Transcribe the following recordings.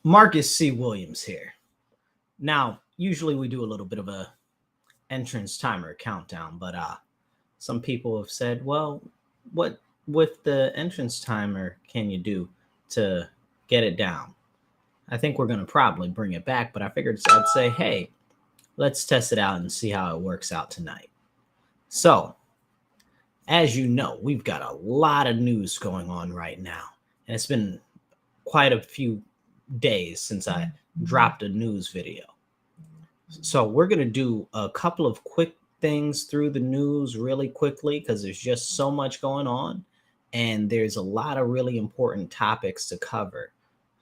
Marcus C. Williams here. Now, usually we do a little bit of a entrance timer countdown, but some people have said, well, what with the entrance timer can you do to get it down? I think we're going to probably bring it back, but I figured I'd say, hey, let's test it out and see how it works out tonight. So, as you know, we've got a lot of news going on right now, and it's been quite a few days since I dropped a news video. So we're going to do a couple of quick things through the news really quickly because there's just so much going on and there's a lot of really important topics to cover.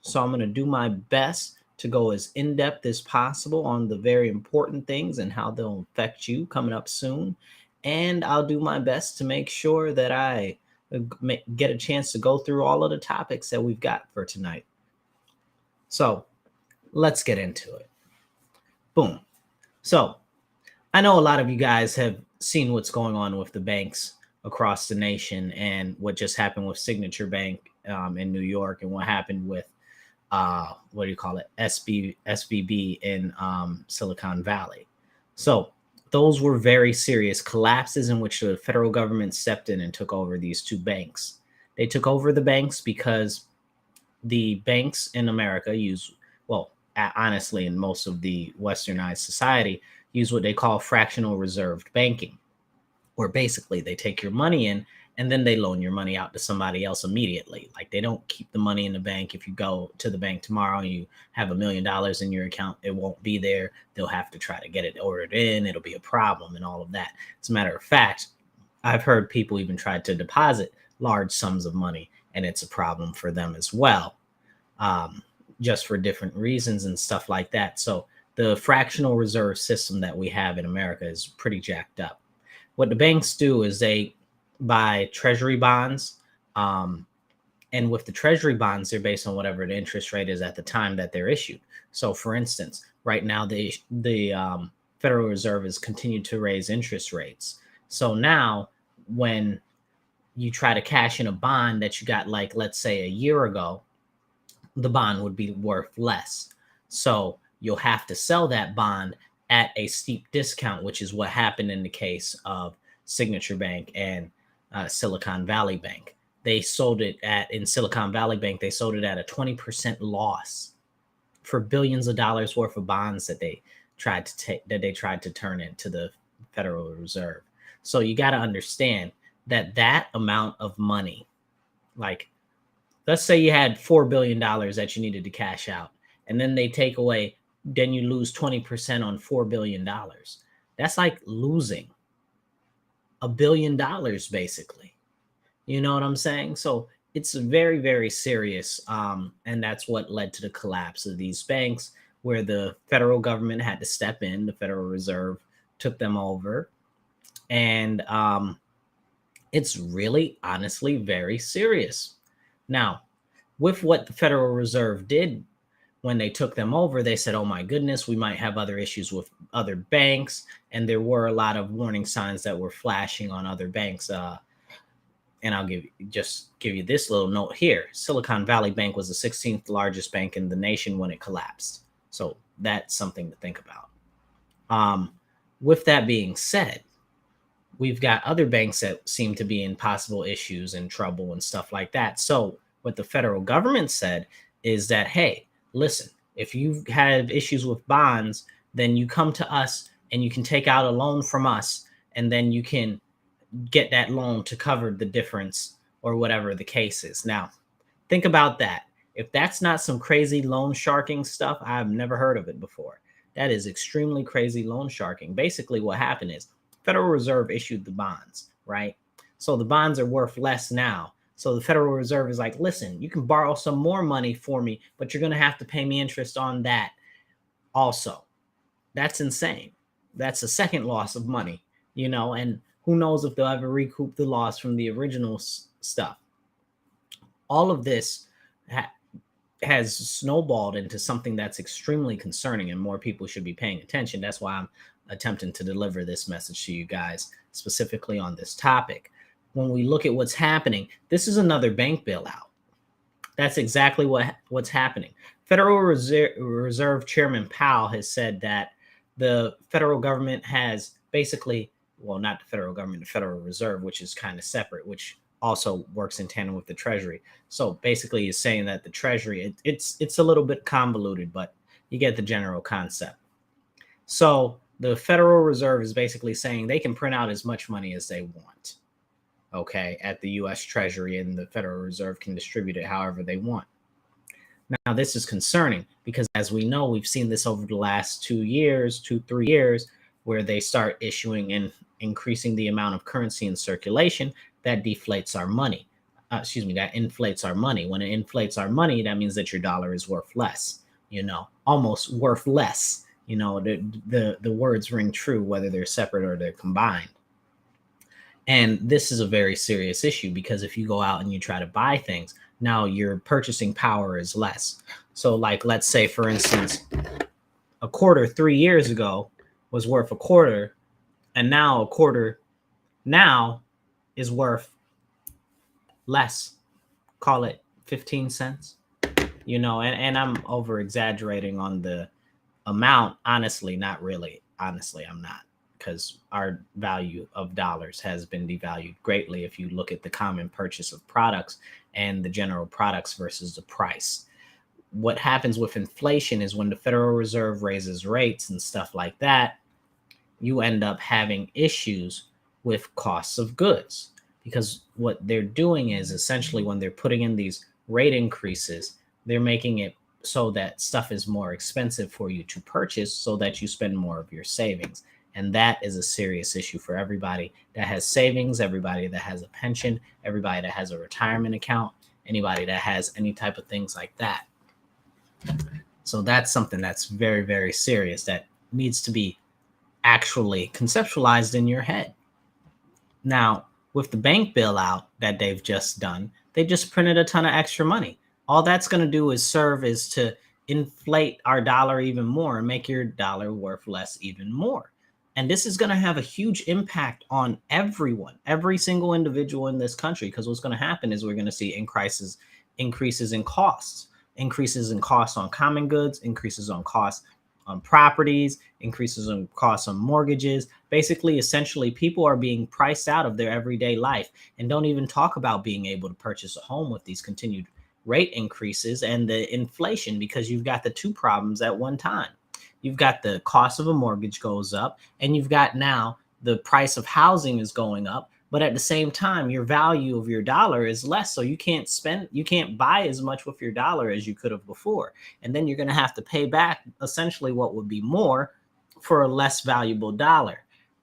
So I'm going to do my best to go as in-depth as possible on the very important things and how they'll affect you coming up soon. And I'll do my best to make sure that I get a chance to go through all of the topics that we've got for tonight. So let's get into it. Boom. So I know a lot of you guys have seen what's going on with the banks across the nation and what just happened with Signature Bank in New York and what happened with SVB in Silicon Valley. So those were very serious collapses in which the federal government stepped in and took over these two banks. They took over the banks because the banks in America honestly, in most of the westernized society, use what they call fractional reserved banking, where basically they take your money in and then they loan your money out to somebody else immediately. Like they don't keep the money in the bank. If you go to the bank tomorrow and you have $1 million in your account, it won't be there. They'll have to try to get it ordered in. It'll be a problem and all of that. As a matter of fact, I've heard people even try to deposit large sums of money and it's a problem for them as well. Just for different reasons and stuff like that. So the fractional reserve system that we have in America is pretty jacked up. What the banks do is they buy treasury bonds. And with the treasury bonds, they're based on whatever the interest rate is at the time that they're issued. So for instance, right now, the Federal Reserve has continued to raise interest rates. So now when you try to cash in a bond that you got, like, let's say a year ago, the bond would be worth less. So you'll have to sell that bond at a steep discount, which is what happened in the case of Signature Bank and Silicon Valley Bank. They sold it in Silicon Valley Bank, they sold it at a 20% loss for billions of dollars worth of bonds that they tried to turn into the Federal Reserve. So you got to understand that amount of money, like, let's say you had $4 billion that you needed to cash out, and then they take away, then you lose 20% on $4 billion. That's like losing $1 billion, basically. You know what I'm saying? So it's very, very serious. And that's what led to the collapse of these banks, where the federal government had to step in. The Federal Reserve took them over. And it's really, honestly, very serious. Now, with what the Federal Reserve did when they took them over, they said, oh my goodness, we might have other issues with other banks. And there were a lot of warning signs that were flashing on other banks. And I'll give you this little note here. Silicon Valley Bank was the 16th largest bank in the nation when it collapsed. So that's something to think about. With that being said, we've got other banks that seem to be in possible issues and trouble and stuff like that. So what the federal government said is that, hey, listen, if you have issues with bonds, then you come to us and you can take out a loan from us, and then you can get that loan to cover the difference or whatever the case is. Now, think about that. If that's not some crazy loan sharking stuff, I've never heard of it before. That is extremely crazy loan sharking. Basically, what happened is Federal Reserve issued the bonds, right? So the bonds are worth less now. So the Federal Reserve is like, listen, you can borrow some more money for me, but you're going to have to pay me interest on that also. That's insane. That's a second loss of money, and who knows if they'll ever recoup the loss from the original stuff. All of this has snowballed into something that's extremely concerning, and more people should be paying attention. That's why I'm attempting to deliver this message to you guys specifically on this topic. When we look at what's happening, this is another bank bailout. That's exactly what's happening. Federal Reserve Chairman Powell has said that the federal government has basically, well, not the federal government, the Federal Reserve, which is kind of separate, which also works in tandem with the Treasury. So basically, he's saying that the Treasury, it's a little bit convoluted, but you get the general concept. So the Federal Reserve is basically saying they can print out as much money as they want, okay, at the U.S. Treasury, and the Federal Reserve can distribute it however they want. Now, this is concerning because, as we know, we've seen this over the last 3 years, where they start issuing and increasing the amount of currency in circulation that deflates our money. That inflates our money. When it inflates our money, that means that your dollar is worth less, almost worth less. The words ring true, whether they're separate or they're combined. And this is a very serious issue because if you go out and you try to buy things, now your purchasing power is less. So, like, let's say, for instance, a quarter 3 years ago was worth a quarter, and now a quarter now is worth less. Call it 15 cents, and I'm over exaggerating on the amount. Honestly, not really. Honestly, I'm not. Because our value of dollars has been devalued greatly if you look at the common purchase of products and the general products versus the price. What happens with inflation is when the Federal Reserve raises rates and stuff like that, you end up having issues with costs of goods. Because what they're doing is essentially when they're putting in these rate increases, they're making it so that stuff is more expensive for you to purchase so that you spend more of your savings. And that is a serious issue for everybody that has savings, everybody that has a pension, everybody that has a retirement account, anybody that has any type of things like that. So that's something that's very, very serious that needs to be actually conceptualized in your head. Now, with the bank bailout that they've just done, they just printed a ton of extra money. All that's going to do is serve is to inflate our dollar even more and make your dollar worth less even more. And this is going to have a huge impact on everyone, every single individual in this country, because what's going to happen is we're going to see increases in costs on common goods, increases on costs on properties, increases in costs on mortgages. Basically, essentially, people are being priced out of their everyday life and don't even talk about being able to purchase a home with these continued rate increases and the inflation, because you've got the two problems at one time. You've got the cost of a mortgage goes up, and you've got now the price of housing is going up. But at the same time, your value of your dollar is less. So you can't buy as much with your dollar as you could have before. And then you're going to have to pay back essentially what would be more for a less valuable dollar.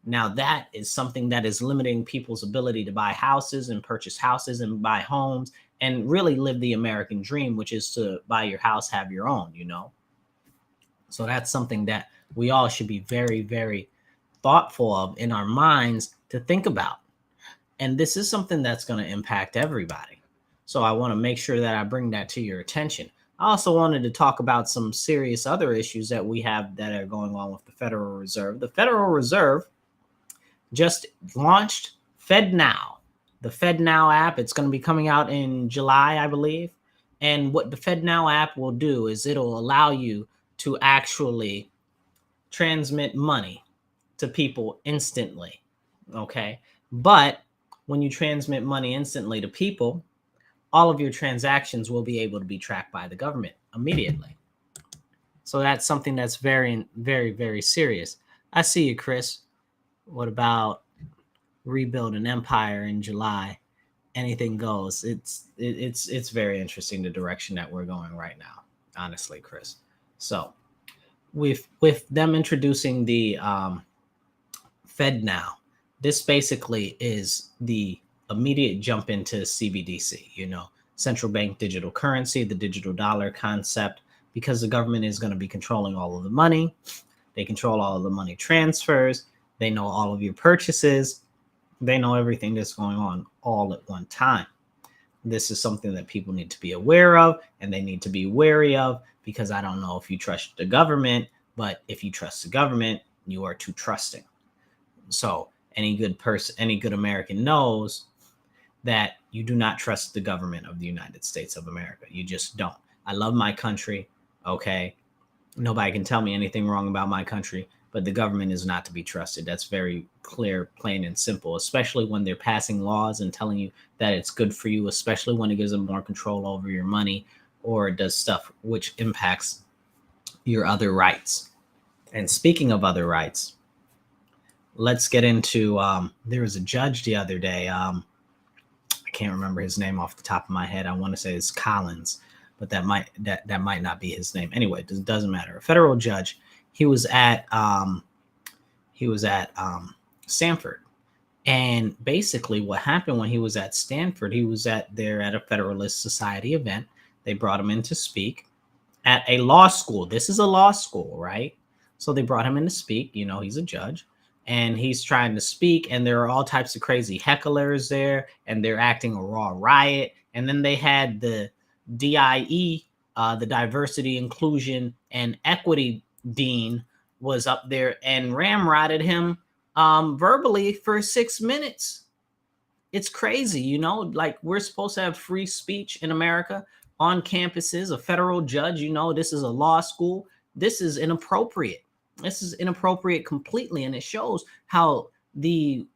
Now, that is something that is limiting people's ability to buy houses and purchase houses and buy homes and really live the American dream, which is to buy your house, have your own, So that's something that we all should be very, very thoughtful of in our minds to think about. And this is something that's going to impact everybody. So I want to make sure that I bring that to your attention. I also wanted to talk about some serious other issues that we have that are going on with the Federal Reserve. The Federal Reserve just launched FedNow, the FedNow app. It's going to be coming out in July, I believe. And what the FedNow app will do is it'll allow you to actually transmit money to people instantly. Okay. But when you transmit money instantly to people, all of your transactions will be able to be tracked by the government immediately. So that's something that's very, very, very serious. I see you, Chris. What about rebuild an empire in July? Anything goes. It's very interesting, the direction that we're going right now, honestly, Chris. So with them introducing the FedNow, this basically is the immediate jump into CBDC, central bank digital currency, the digital dollar concept, because the government is going to be controlling all of the money. They control all of the money transfers. They know all of your purchases. They know everything that's going on all at one time. This is something that people need to be aware of, and they need to be wary of, because I don't know if you trust the government, but if you trust the government, you are too trusting. So any good person, any good American knows that you do not trust the government of the United States of America. You just don't. I love my country. Okay. Nobody can tell me anything wrong about my country, but the government is not to be trusted. That's very clear, plain, and simple, especially when they're passing laws and telling you that it's good for you, especially when it gives them more control over your money or does stuff which impacts your other rights. And speaking of other rights, let's get into there was a judge the other day. I can't remember his name off the top of my head. I want to say it's Collins, but that might not be his name. Anyway, it doesn't matter. A federal judge. He was at Stanford, and basically what happened when he was at Stanford, he was at a Federalist Society event. They brought him in to speak at a law school. This is a law school, right? So they brought him in to speak. You know, he's a judge and he's trying to speak, and there are all types of crazy hecklers there, and they're acting a raw riot. And then they had the DIE, the Diversity, Inclusion, and Equity Dean was up there and ramrodded him verbally for 6 minutes. It's crazy, you know, like we're supposed to have free speech in America on campuses. A federal judge, you know, this is a law school. This is inappropriate. This is inappropriate completely. And it shows how and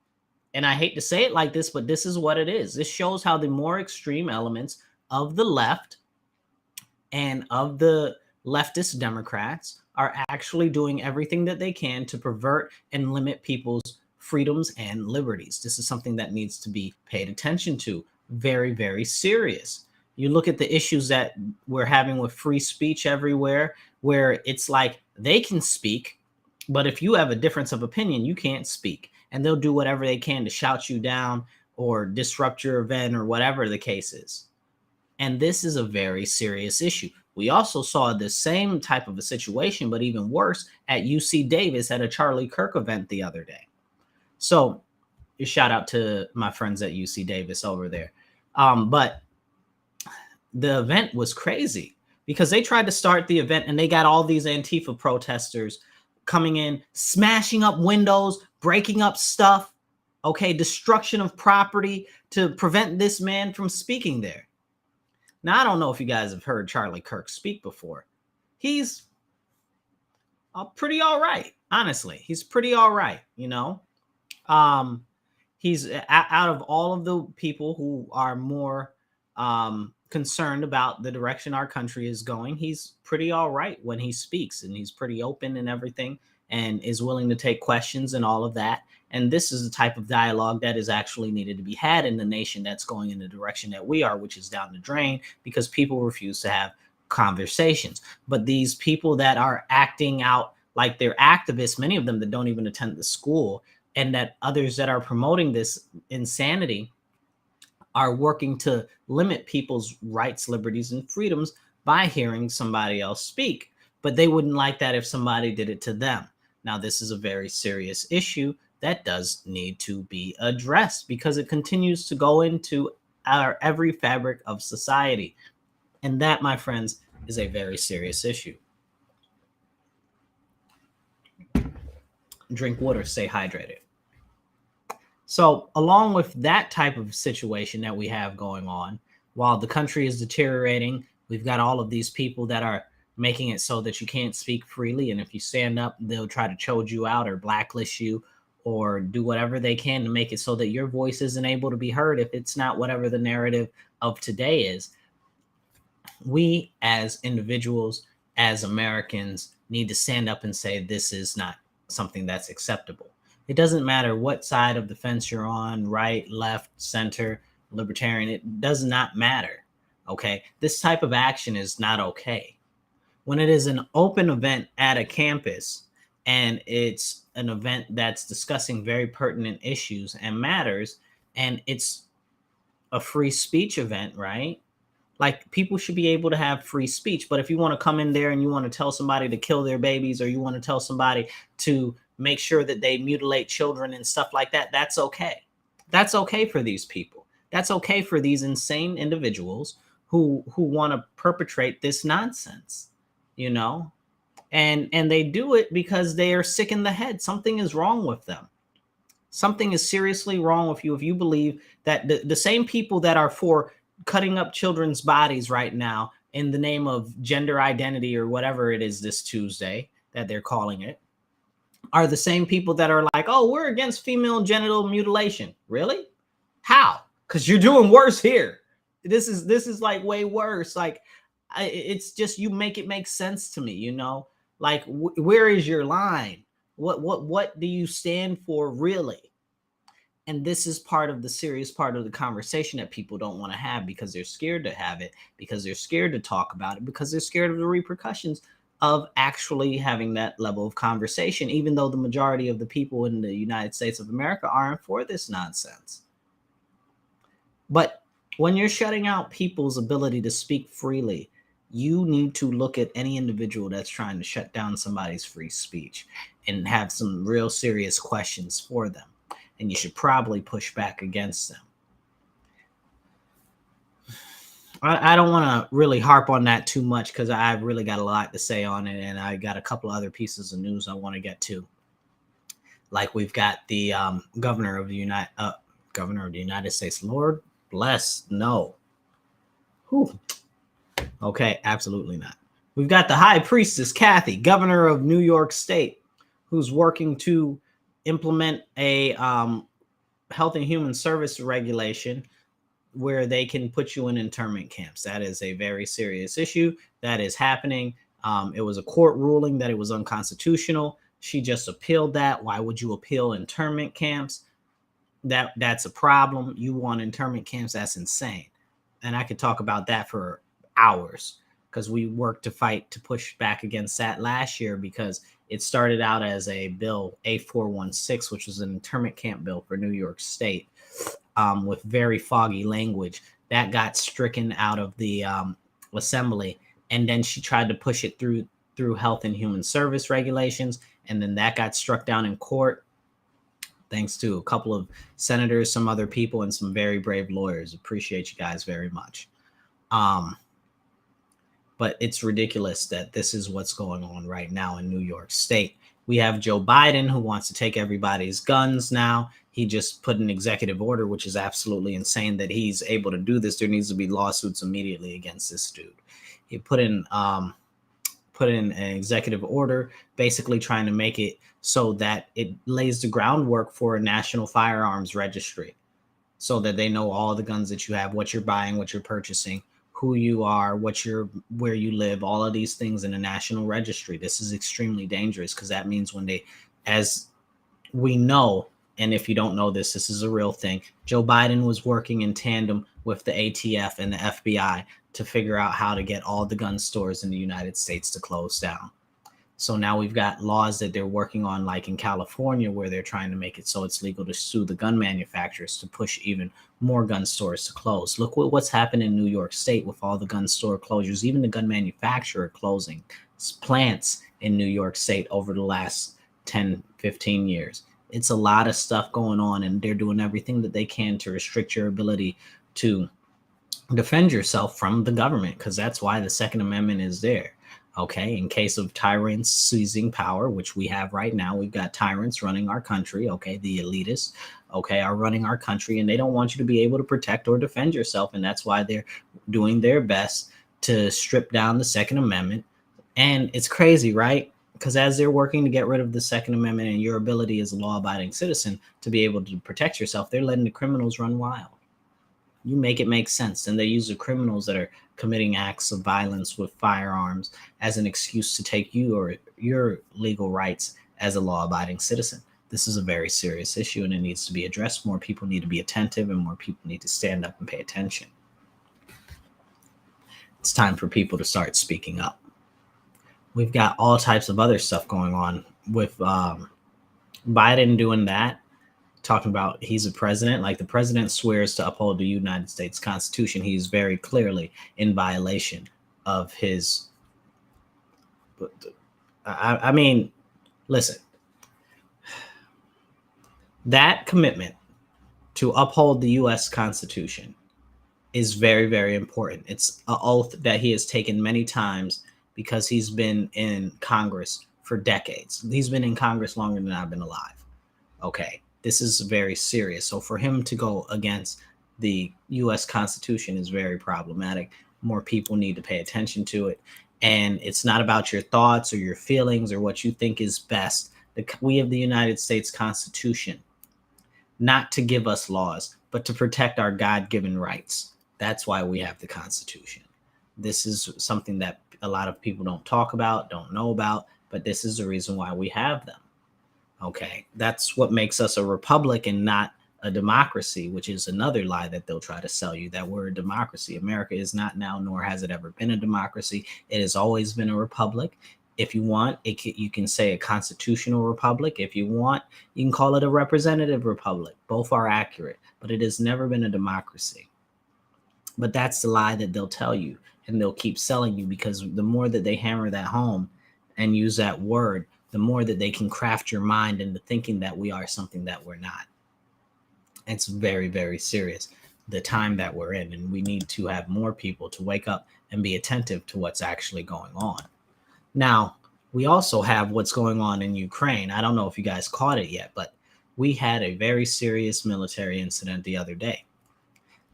I hate to say it like this, but this is what it is. This shows how the more extreme elements of the left and of the leftist Democrats are actually doing everything that they can to pervert and limit people's freedoms and liberties. This is something that needs to be paid attention to. Very, very serious. You look at the issues that we're having with free speech everywhere, where it's like they can speak, but if you have a difference of opinion, you can't speak. And they'll do whatever they can to shout you down or disrupt your event or whatever the case is. And this is a very serious issue. We also saw the same type of a situation, but even worse, at UC Davis at a Charlie Kirk event the other day. So shout out to my friends at UC Davis over there. But the event was crazy because they tried to start the event and they got all these Antifa protesters coming in, smashing up windows, breaking up stuff, okay, destruction of property to prevent this man from speaking there. Now, I don't know if you guys have heard Charlie Kirk speak before. He's pretty all right, honestly. He's pretty all right, you know. He's out of all of the people who are more concerned about the direction our country is going, he's pretty all right when he speaks, and he's pretty open and everything, and is willing to take questions and all of that. And this is the type of dialogue that is actually needed to be had in the nation that's going in the direction that we are, which is down the drain because people refuse to have conversations. But these people that are acting out like they're activists, many of them that don't even attend the school, and that others that are promoting this insanity are working to limit people's rights, liberties, and freedoms by hearing somebody else speak. But they wouldn't like that if somebody did it to them. Now, this is a very serious issue that does need to be addressed because it continues to go into our every fabric of society. And that, my friends, is a very serious issue. Drink water, stay hydrated. So along with that type of situation that we have going on, while the country is deteriorating, we've got all of these people that are making it so that you can't speak freely. And if you stand up, they'll try to choke you out or blacklist you or do whatever they can to make it so that your voice isn't able to be heard if it's not whatever the narrative of today is. We as individuals, as Americans, need to stand up and say this is not something that's acceptable. It doesn't matter what side of the fence you're on, right, left, center, libertarian, it does not matter, okay? This type of action is not okay. When it is an open event at a campus and it's an event that's discussing very pertinent issues and matters, and it's a free speech event, right? Like, people should be able to have free speech. But if you want to come in there and you want to tell somebody to kill their babies, or you want to tell somebody to make sure that they mutilate children and stuff like that, that's okay. That's okay for these people. That's okay for these insane individuals who want to perpetrate this nonsense, you know? And they do it because they are sick in the head. Something is wrong with them. Something is seriously wrong with you if you believe that the same people that are for cutting up children's bodies right now in the name of gender identity or whatever it is this Tuesday that they're calling it are the same people that are like, oh, we're against female genital mutilation. Really? How? Because you're doing worse here. This is like way worse. Like, it's just, you make it make sense to me, you know? Like, where is your line? What do you stand for, really? And this is part of the serious part of the conversation that people don't want to have because they're scared to have it, because they're scared to talk about it, because they're scared of the repercussions of actually having that level of conversation, even though the majority of the people in the United States of America aren't for this nonsense. But when you're shutting out people's ability to speak freely, you need to look at any individual that's trying to shut down somebody's free speech and have some real serious questions for them. And you should probably push back against them. I don't want to really harp on that too much because I've really got a lot to say on it, and I got a couple of other pieces of news I want to get to. Like, we've got the governor of the United States. Lord bless, no. Whew. Okay, absolutely not. We've got the high priestess Kathy, governor of New York State, who's working to implement a health and human service regulation where they can put you in internment camps. That is a very serious issue that is happening. It was a court ruling that it was unconstitutional. She just appealed that. Why would you appeal internment camps? That's a problem. You want internment camps? That's insane. And I could talk about that for hours because we worked to fight to push back against that last year, because it started out as a bill, A416, which was an internment camp bill for New York State, with very foggy language that got stricken out of the assembly. And then she tried to push it through health and human service regulations. And then that got struck down in court, thanks to a couple of senators, some other people, and some very brave lawyers. Appreciate you guys very much. But it's ridiculous that this is what's going on right now in New York State. We have Joe Biden, who wants to take everybody's guns now. He just put an executive order, which is absolutely insane that he's able to do this. There needs to be lawsuits immediately against this dude. He put in an executive order, basically trying to make it so that it lays the groundwork for a national firearms registry, so that they know all the guns that you have, what you're buying, what you're purchasing, who you are, where you live, all of these things in a national registry. This is extremely dangerous because that means when they, as we know, and if you don't know this, this is a real thing. Joe Biden was working in tandem with the ATF and the FBI to figure out how to get all the gun stores in the United States to close down. So now we've got laws that they're working on, like in California, where they're trying to make it so it's legal to sue the gun manufacturers to push even more gun stores to close. Look what's happened in New York State with all the gun store closures, even the gun manufacturer closing plants in New York State over the last 10, 15 years. It's a lot of stuff going on, and they're doing everything that they can to restrict your ability to defend yourself from the government, because that's why the Second Amendment is there. Okay, in case of tyrants seizing power, which we have right now, we've got tyrants running our country. Okay, the elitists, okay, are running our country, and they don't want you to be able to protect or defend yourself. And that's why they're doing their best to strip down the Second Amendment. And it's crazy, right? Because as they're working to get rid of the Second Amendment and your ability as a law-abiding citizen to be able to protect yourself, they're letting the criminals run wild. You make it make sense. And they use the criminals that are committing acts of violence with firearms as an excuse to take you or your legal rights as a law-abiding citizen. This is a very serious issue, and it needs to be addressed. More people need to be attentive, and more people need to stand up and pay attention. It's time for people to start speaking up. We've got all types of other stuff going on with Biden doing that, talking about he's a president. Like, the president swears to uphold the United States Constitution. He's very clearly in violation of his. I mean, listen, that commitment to uphold the U.S. Constitution is very, very important. It's an oath that he has taken many times because he's been in Congress for decades. He's been in Congress longer than I've been alive. Okay. This is very serious. So for him to go against the U.S. Constitution is very problematic. More people need to pay attention to it. And it's not about your thoughts or your feelings or what you think is best. We have the United States Constitution, not to give us laws, but to protect our God-given rights. That's why we have the Constitution. This is something that a lot of people don't talk about, don't know about, but this is the reason why we have them. Okay, that's what makes us a republic and not a democracy, which is another lie that they'll try to sell you, that we're a democracy. America is not now, nor has it ever been a democracy. It has always been a republic. If you want, you can say a constitutional republic. If you want, you can call it a representative republic. Both are accurate, but it has never been a democracy. But that's the lie that they'll tell you, and they'll keep selling you, because the more that they hammer that home and use that word, the more that they can craft your mind into thinking that we are something that we're not. It's very, very serious, the time that we're in, and we need to have more people to wake up and be attentive to what's actually going on. Now, we also have what's going on in Ukraine. I don't know if you guys caught it yet, but we had a very serious military incident the other day.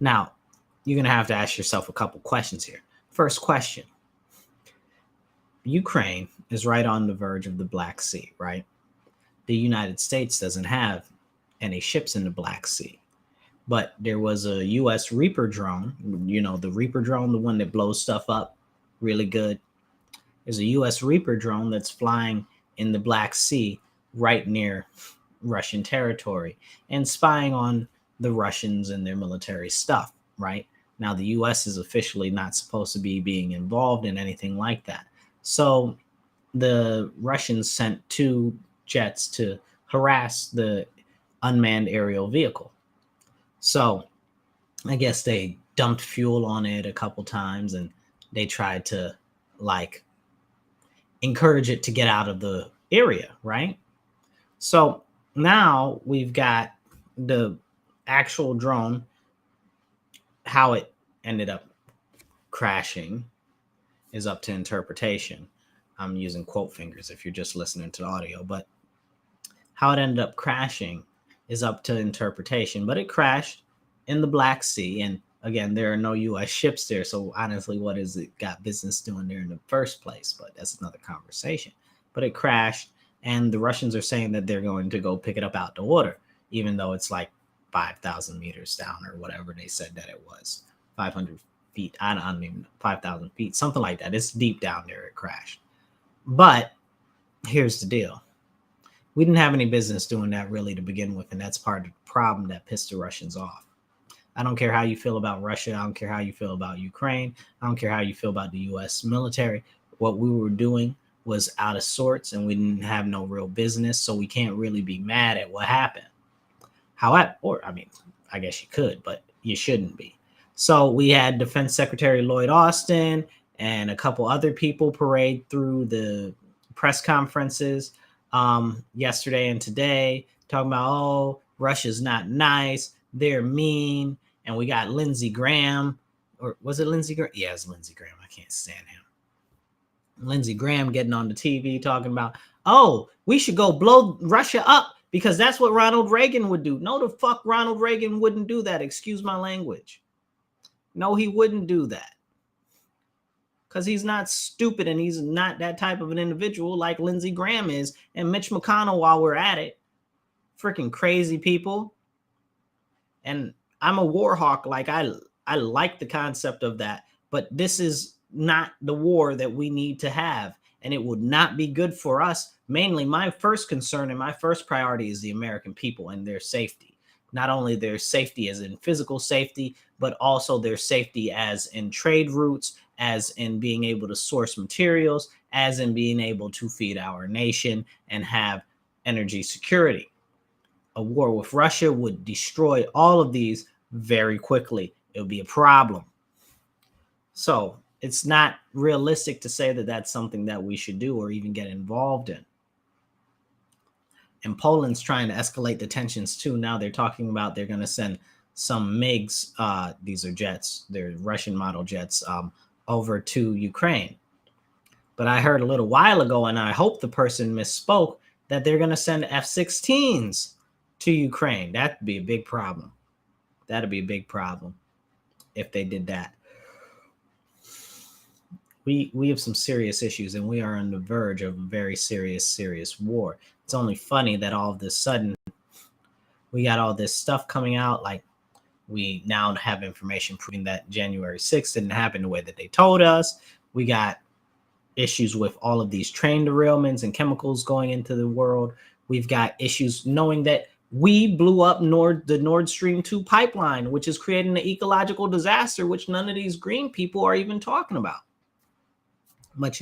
Now, you're going to have to ask yourself a couple questions here. First question. Ukraine is right on the verge of the Black Sea, right? The United States doesn't have any ships in the Black Sea, but there was a U.S. Reaper drone, the Reaper drone, the one that blows stuff up really good. There's a U.S. Reaper drone that's flying in the Black Sea right near Russian territory and spying on the Russians and their military stuff, right? Now, the U.S. is officially not supposed to be being involved in anything like that. So the Russians sent 2 jets to harass the unmanned aerial vehicle. So I guess they dumped fuel on it a couple times, and they tried to encourage it to get out of the area, right? So now we've got the actual drone, how it ended up crashing is up to interpretation. I'm using quote fingers if you're just listening to the audio, but how it ended up crashing is up to interpretation. But it crashed in the Black Sea, and again, there are no U.S. ships there, so honestly, what is it got business doing there in the first place? But that's another conversation. But it crashed, and the Russians are saying that they're going to go pick it up out the water, even though it's like 5,000 meters down or whatever they said that it was. 500 feet, I don't even know, 5,000 feet, something like that. It's deep down there, it crashed. But here's the deal. We didn't have any business doing that really to begin with, and that's part of the problem that pissed the Russians off. I don't care how you feel about Russia. I don't care how you feel about Ukraine. I don't care how you feel about the U.S. military. What we were doing was out of sorts, and we didn't have no real business, so we can't really be mad at what happened. However, I guess you could, but you shouldn't be. So we had Defense Secretary Lloyd Austin and a couple other people parade through the press conferences yesterday and today, talking about, oh, Russia's not nice, they're mean. And we got Lindsey Graham, or was it Lindsey Graham? Yeah, it's Lindsey Graham. I can't stand him. Lindsey Graham getting on the TV talking about, oh, we should go blow Russia up because that's what Ronald Reagan would do. No, the fuck, Ronald Reagan wouldn't do that. Excuse my language. No, he wouldn't do that. Because he's not stupid, and he's not that type of an individual like Lindsey Graham is. And Mitch McConnell, while we're at it, freaking crazy people. And I'm a war hawk. Like, I like the concept of that, but this is not the war that we need to have, and it would not be good for us. Mainly, my first concern and my first priority is the American people and their safety. Not only their safety as in physical safety, but also their safety as in trade routes, as in being able to source materials, as in being able to feed our nation and have energy security. A war with Russia would destroy all of these very quickly. It would be a problem. So it's not realistic to say that that's something that we should do or even get involved in. And Poland's trying to escalate the tensions too. Now they're talking about they're going to send some MiGs, these are jets, they're Russian model jets, over to Ukraine. But I heard a little while ago, and I hope the person misspoke, that they're going to send F-16s to Ukraine. That'd be a big problem. That'd be a big problem if they did that. We have some serious issues, and we are on the verge of a very serious war. It's only funny that all of this sudden we got all this stuff coming out. Like, we now have information proving that January 6th didn't happen the way that they told us. We got issues with all of these train derailments and chemicals going into the world. We've got issues knowing that we blew up the Nord Stream 2 pipeline, which is creating an ecological disaster, which none of these green people are even talking about. But,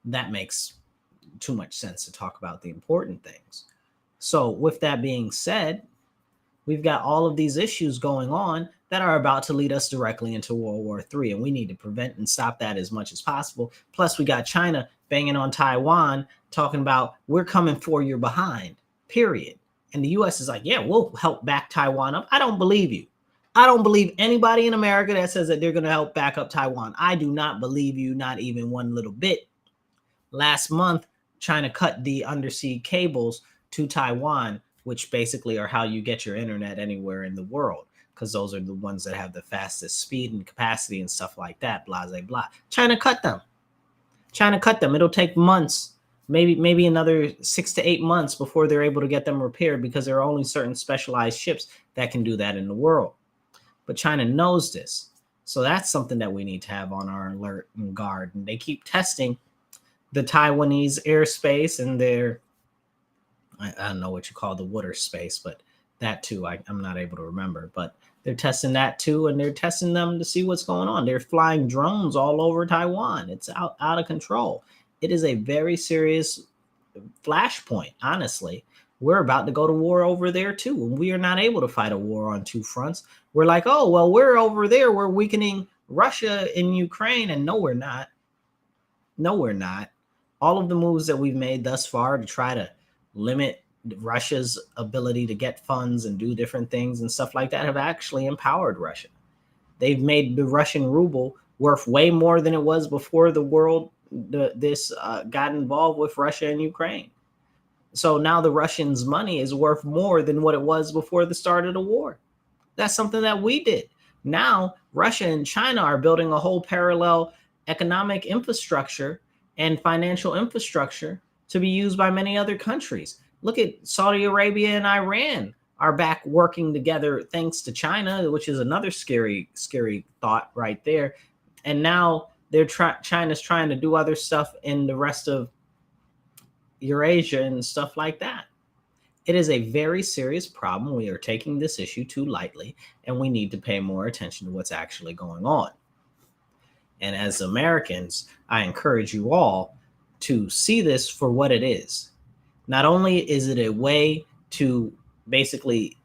that makes too much sense to talk about the important things. So with that being said, we've got all of these issues going on that are about to lead us directly into World War III, and we need to prevent and stop that as much as possible. Plus, we got China banging on Taiwan, talking about we're coming for your behind, period. And the U.S. is like, yeah, we'll help back Taiwan up. I don't believe you. I don't believe anybody in America that says that they're going to help back up Taiwan. I do not believe you, not even one little bit. Last month, China cut the undersea cables to Taiwan, which basically are how you get your internet anywhere in the world, because those are the ones that have the fastest speed and capacity and stuff like that, blah, blah, blah. China cut them. It'll take months, maybe another 6 to 8 months before they're able to get them repaired, because there are only certain specialized ships that can do that in the world. But China knows this. So that's something that we need to have on our alert and guard. And they keep testing the Taiwanese airspace and their, I don't know what you call the water space, but that too, I'm not able to remember. But they're testing that too, and they're testing them to see what's going on. They're flying drones all over Taiwan. It's out of control. It is a very serious flashpoint, honestly. We're about to go to war over there too, and we are not able to fight a war on two fronts. We're like, oh, well, we're over there. We're weakening Russia in Ukraine, and no, we're not. No, we're not. All of the moves that we've made thus far to try to limit Russia's ability to get funds and do different things and stuff like that have actually empowered Russia. They've made the Russian ruble worth way more than it was before the world got involved with Russia and Ukraine. So now the Russians' money is worth more than what it was before the start of the war. That's something that we did. Now Russia and China are building a whole parallel economic infrastructure and financial infrastructure to be used by many other countries. Look at Saudi Arabia and Iran are back working together thanks to China, which is another scary thought right there. And now China's trying to do other stuff in the rest of Eurasia and stuff like that. It is a very serious problem. We are taking this issue too lightly, and we need to pay more attention to what's actually going on. And as Americans, I encourage you all to see this for what it is. Not only is it a way to basically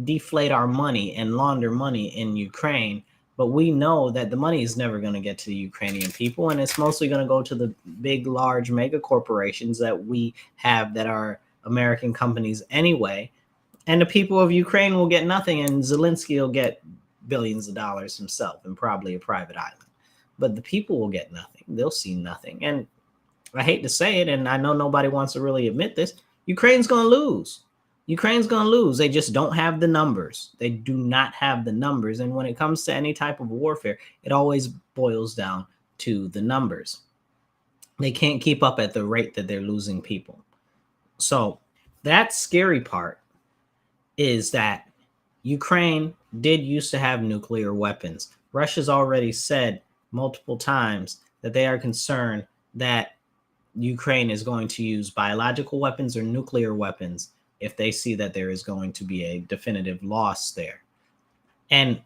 deflate our money and launder money in Ukraine, but we know that the money is never going to get to the Ukrainian people, and it's mostly going to go to the big, large mega corporations that we have that are American companies anyway. And the people of Ukraine will get nothing, and Zelensky will get billions of dollars himself and probably a private island. But the people will get nothing. They'll see nothing. And I hate to say it, and I know nobody wants to really admit this, Ukraine's going to lose. Ukraine's going to lose. They just don't have the numbers. They do not have the numbers. And when it comes to any type of warfare, it always boils down to the numbers. They can't keep up at the rate that they're losing people. So that scary part is that Ukraine did used to have nuclear weapons. Russia's already said multiple times that they are concerned that Ukraine is going to use biological weapons or nuclear weapons if they see that there is going to be a definitive loss there. And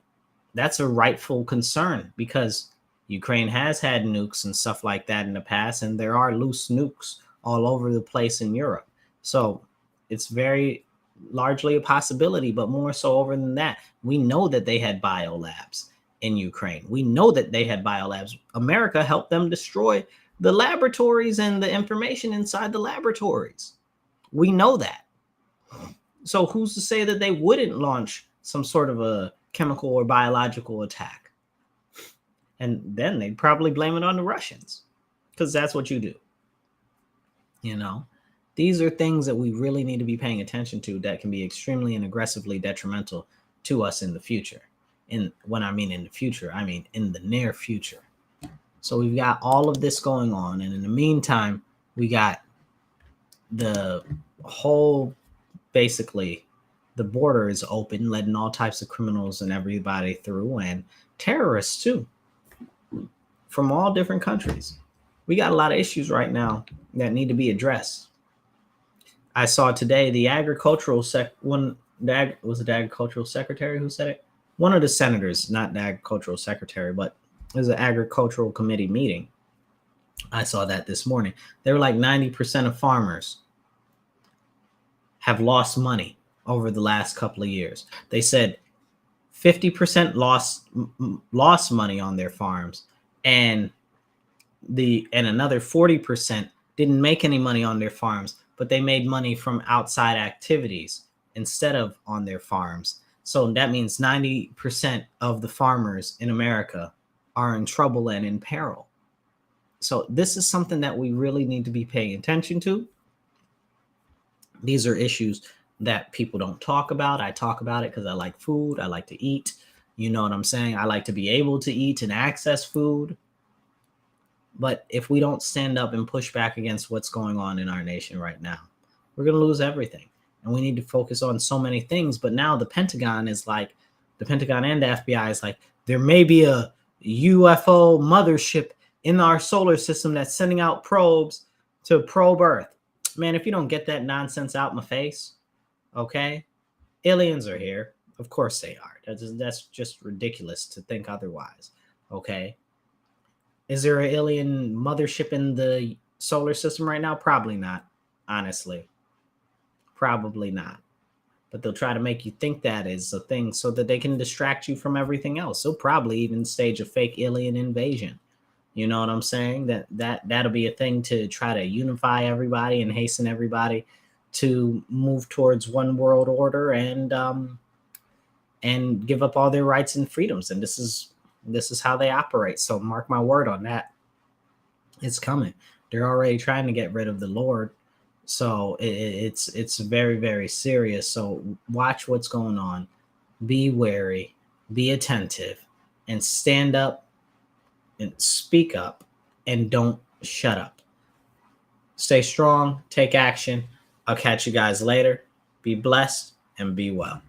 that's a rightful concern, because Ukraine has had nukes and stuff like that in the past, and there are loose nukes all over the place in Europe. So it's very largely a possibility, but more so over than that, we know that they had biolabs in Ukraine. We know that they had biolabs. America helped them destroy the laboratories and the information inside the laboratories. We know that. So who's to say that they wouldn't launch some sort of a chemical or biological attack? And then they'd probably blame it on the Russians, because that's what you do. These are things that we really need to be paying attention to that can be extremely and aggressively detrimental to us in the future. And when I mean in the future, I mean in the near future. So we've got all of this going on. And in the meantime, we got the whole, basically, the border is open, letting all types of criminals and everybody through, and terrorists too, from all different countries. We got a lot of issues right now that need to be addressed. I saw today the agricultural was it the agricultural secretary who said it? One of the senators, not the agricultural secretary, but it was an agricultural committee meeting. I saw that this morning. They were like 90% of farmers have lost money over the last couple of years. They said 50% lost money on their farms, and another 40% didn't make any money on their farms, but they made money from outside activities instead of on their farms. So that means 90% of the farmers in America are in trouble and in peril. So this is something that we really need to be paying attention to. These are issues that people don't talk about. I talk about it because I like food. I like to eat. You know what I'm saying? I like to be able to eat and access food. But if we don't stand up and push back against what's going on in our nation right now, we're going to lose everything. And we need to focus on so many things. But now the Pentagon and the FBI is like, there may be a UFO mothership in our solar system that's sending out probes to probe Earth. Man, if you don't get that nonsense out my face, okay? Aliens are here. Of course they are. That's just ridiculous to think otherwise, okay? Is there an alien mothership in the solar system right now? Probably not, honestly. Probably not. But they'll try to make you think that is a thing so that they can distract you from everything else. They'll probably even stage a fake alien invasion. You know what I'm saying? That'll be a thing to try to unify everybody and hasten everybody to move towards one world order and give up all their rights and freedoms. And this is how they operate. So mark my word on that. It's coming. They're already trying to get rid of the Lord. So it's very, very serious. So watch what's going on. Be wary, be attentive, and stand up and speak up, and don't shut up. Stay strong, take action. I'll catch you guys later. Be blessed and be well.